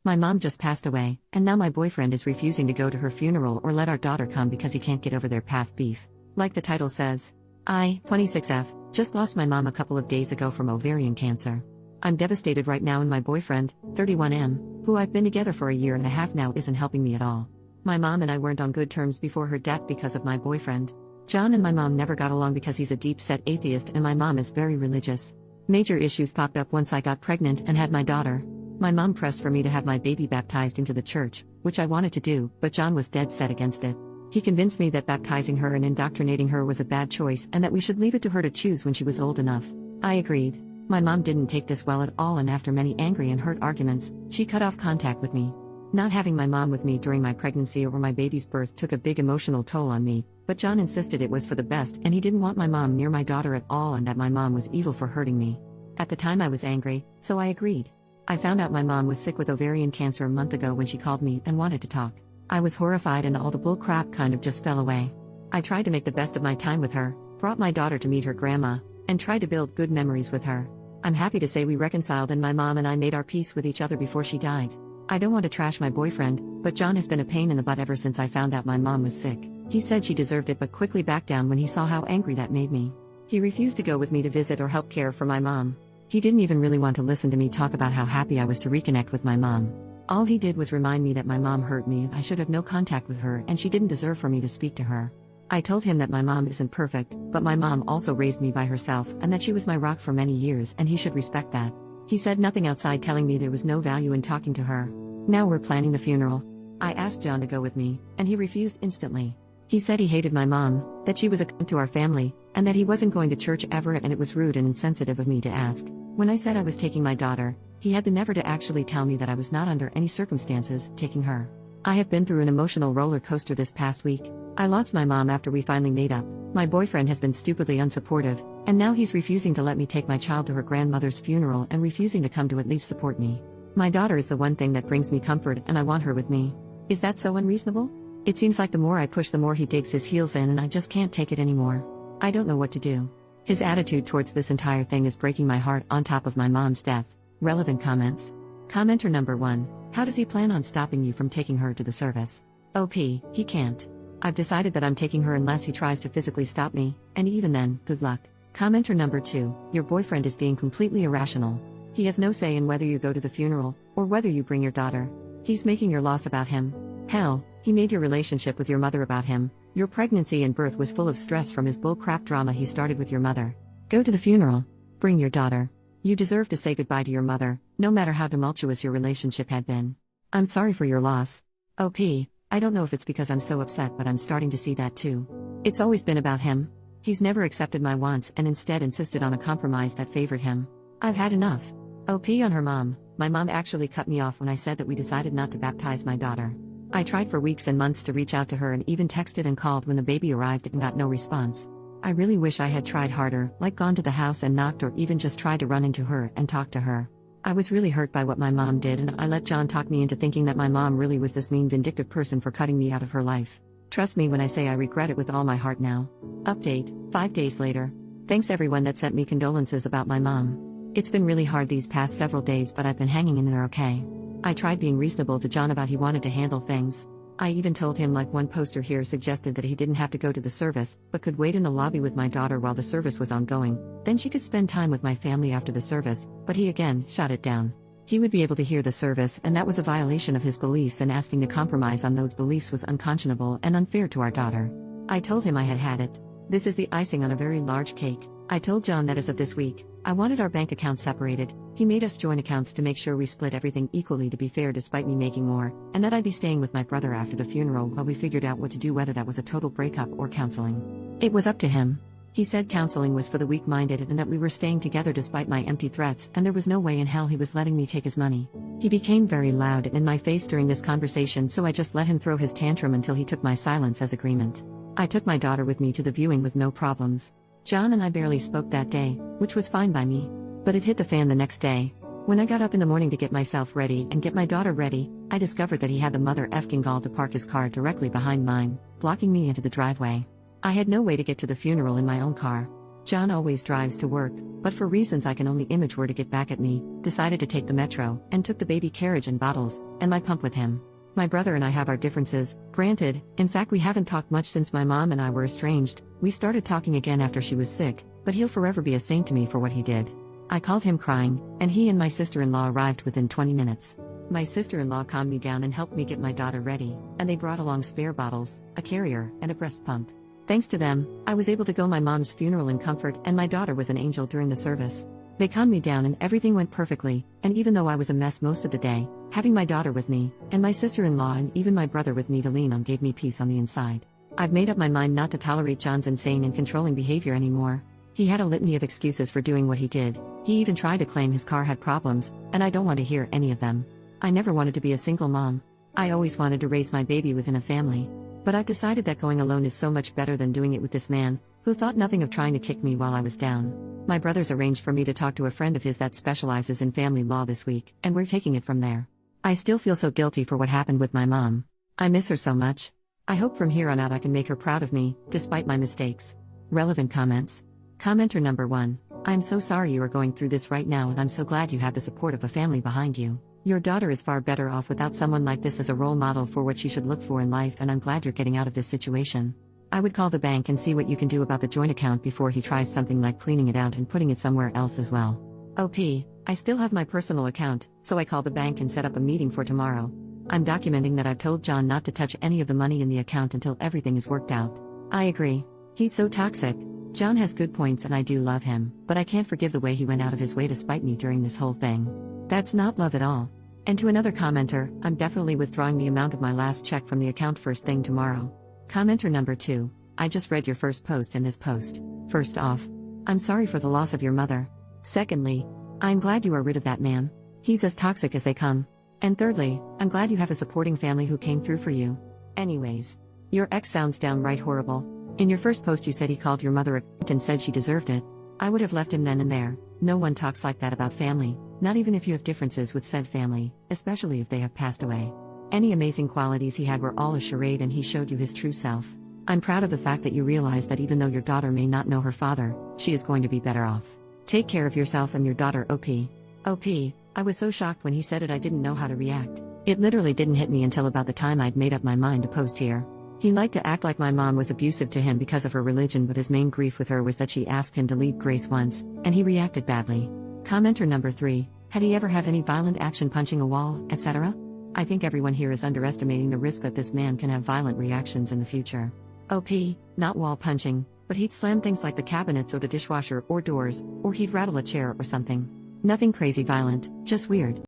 My mom just passed away, and now my boyfriend is refusing to go to her funeral or let our daughter come because he can't get over their past beef. Like the title says, I, 26F, just lost my mom a couple of days ago from ovarian cancer. I'm devastated right now, and my boyfriend, 31M, who I've been together for a year and a half now, isn't helping me at all. My mom and I weren't on good terms before her death because of my boyfriend. John and my mom never got along because he's a deep-set atheist and my mom is very religious. Major issues popped up once I got pregnant and had my daughter. My mom pressed for me to have my baby baptized into the church, which I wanted to do, but John was dead set against it. He convinced me that baptizing her and indoctrinating her was a bad choice and that we should leave it to her to choose when she was old enough. I agreed. My mom didn't take this well at all, and after many angry and hurt arguments, she cut off contact with me. Not having my mom with me during my pregnancy or my baby's birth took a big emotional toll on me, but John insisted it was for the best and he didn't want my mom near my daughter at all and that my mom was evil for hurting me. At the time I was angry, so I agreed. I found out my mom was sick with ovarian cancer a month ago when she called me and wanted to talk. I was horrified and all the bull crap kind of just fell away. I tried to make the best of my time with her, brought my daughter to meet her grandma, and tried to build good memories with her. I'm happy to say we reconciled and my mom and I made our peace with each other before she died. I don't want to trash my boyfriend, but John has been a pain in the butt ever since I found out my mom was sick. He said she deserved it but quickly backed down when he saw how angry that made me. He refused to go with me to visit or help care for my mom. He didn't even really want to listen to me talk about how happy I was to reconnect with my mom. All he did was remind me that my mom hurt me and I should have no contact with her and she didn't deserve for me to speak to her. I told him that my mom isn't perfect, but my mom also raised me by herself and that she was my rock for many years and he should respect that. He said nothing outside telling me there was no value in talking to her. Now we're planning the funeral. I asked John to go with me, and he refused instantly. He said he hated my mom, that she was a cunt to our family, and that he wasn't going to church ever and it was rude and insensitive of me to ask. When I said I was taking my daughter, he had the nerve to actually tell me that I was not under any circumstances taking her. I have been through an emotional roller coaster this past week. I lost my mom after we finally made up. My boyfriend has been stupidly unsupportive, and now he's refusing to let me take my child to her grandmother's funeral and refusing to come to at least support me. My daughter is the one thing that brings me comfort and I want her with me. Is that so unreasonable? It seems like the more I push the more he digs his heels in and I just can't take it anymore. I don't know what to do. His attitude towards this entire thing is breaking my heart on top of my mom's death. Relevant comments. Commenter number 1. How does he plan on stopping you from taking her to the service? OP, he can't. I've decided that I'm taking her unless he tries to physically stop me, and even then, good luck. Commenter number 2. Your boyfriend is being completely irrational. He has no say in whether you go to the funeral, or whether you bring your daughter. He's making your loss about him. Hell, he made your relationship with your mother about him. Your pregnancy and birth was full of stress from his bullcrap drama he started with your mother. Go to the funeral. Bring your daughter. You deserve to say goodbye to your mother, no matter how tumultuous your relationship had been. I'm sorry for your loss. OP, I don't know if it's because I'm so upset, but I'm starting to see that too. It's always been about him. He's never accepted my wants and instead insisted on a compromise that favored him. I've had enough. OP on her mom. My mom actually cut me off when I said that we decided not to baptize my daughter. I tried for weeks and months to reach out to her and even texted and called when the baby arrived and got no response. I really wish I had tried harder, like gone to the house and knocked or even just tried to run into her and talk to her. I was really hurt by what my mom did and I let John talk me into thinking that my mom really was this mean, vindictive person for cutting me out of her life. Trust me when I say I regret it with all my heart now. Update, 5 days later. Thanks everyone that sent me condolences about my mom. It's been really hard these past several days, but I've been hanging in there okay. I tried being reasonable to John about he wanted to handle things. I even told him, like one poster here suggested, that he didn't have to go to the service, but could wait in the lobby with my daughter while the service was ongoing, then she could spend time with my family after the service, but he again shot it down. He would be able to hear the service and that was a violation of his beliefs, and asking to compromise on those beliefs was unconscionable and unfair to our daughter. I told him I had had it. This is the icing on a very large cake. I told John that as of this week, I wanted our bank accounts separated. He made us join accounts to make sure we split everything equally to be fair despite me making more, and that I'd be staying with my brother after the funeral while we figured out what to do, whether that was a total breakup or counseling. It was up to him. He said counseling was for the weak-minded and that we were staying together despite my empty threats, and there was no way in hell he was letting me take his money. He became very loud and in my face during this conversation, so I just let him throw his tantrum until he took my silence as agreement. I took my daughter with me to the viewing with no problems. John and I barely spoke that day, which was fine by me. But it hit the fan the next day. When I got up in the morning to get myself ready and get my daughter ready, I discovered that he had the mother effing gall to park his car directly behind mine, blocking me into the driveway. I had no way to get to the funeral in my own car. John always drives to work, but for reasons I can only image were to get back at me, decided to take the metro, and took the baby carriage and bottles, and my pump with him. My brother and I have our differences, granted, in fact we haven't talked much since my mom and I were estranged. We started talking again after she was sick, but he'll forever be a saint to me for what he did. I called him crying, and he and my sister-in-law arrived within 20 minutes. My sister-in-law calmed me down and helped me get my daughter ready, and they brought along spare bottles, a carrier, and a breast pump. Thanks to them, I was able to go my mom's funeral in comfort, and my daughter was an angel during the service. They calmed me down and everything went perfectly, and even though I was a mess most of the day, having my daughter with me, and my sister-in-law and even my brother with me to lean on gave me peace on the inside. I've made up my mind not to tolerate John's insane and controlling behavior anymore. He had a litany of excuses for doing what he did. He even tried to claim his car had problems, and I don't want to hear any of them. I never wanted to be a single mom. I always wanted to raise my baby within a family. But I've decided that going alone is so much better than doing it with this man, who thought nothing of trying to kick me while I was down. My brother's arranged for me to talk to a friend of his that specializes in family law this week, and we're taking it from there. I still feel so guilty for what happened with my mom. I miss her so much. I hope from here on out I can make her proud of me, despite my mistakes. Relevant comments. Commenter number 1. I'm so sorry you are going through this right now, and I'm so glad you have the support of a family behind you. Your daughter is far better off without someone like this as a role model for what she should look for in life, and I'm glad you're getting out of this situation. I would call the bank and see what you can do about the joint account before he tries something like cleaning it out and putting it somewhere else as well. OP, I still have my personal account, so I called the bank and set up a meeting for tomorrow. I'm documenting that I've told John not to touch any of the money in the account until everything is worked out. I agree. He's so toxic. John has good points and I do love him, but I can't forgive the way he went out of his way to spite me during this whole thing. That's not love at all. And to another commenter, I'm definitely withdrawing the amount of my last check from the account first thing tomorrow. Commenter number 2, I just read your first post in this post. First off, I'm sorry for the loss of your mother. Secondly, I'm glad you are rid of that man. He's as toxic as they come. And thirdly, I'm glad you have a supporting family who came through for you. Anyways, your ex sounds downright horrible. In your first post you said he called your mother a cunt and said she deserved it. I would have left him then and there. No one talks like that about family, not even if you have differences with said family, especially if they have passed away. Any amazing qualities he had were all a charade and he showed you his true self. I'm proud of the fact that you realize that even though your daughter may not know her father, she is going to be better off. Take care of yourself and your daughter. OP. I was so shocked when he said it I didn't know how to react. It literally didn't hit me until about the time I'd made up my mind to post here. He liked to act like my mom was abusive to him because of her religion, but his main grief with her was that she asked him to leave Grace once, and he reacted badly. Commenter number 3, had he ever had any violent action, punching a wall, etc.? I think everyone here is underestimating the risk that this man can have violent reactions in the future. OP, not wall punching, but he'd slam things like the cabinets or the dishwasher or doors, or he'd rattle a chair or something. Nothing crazy violent, just weird.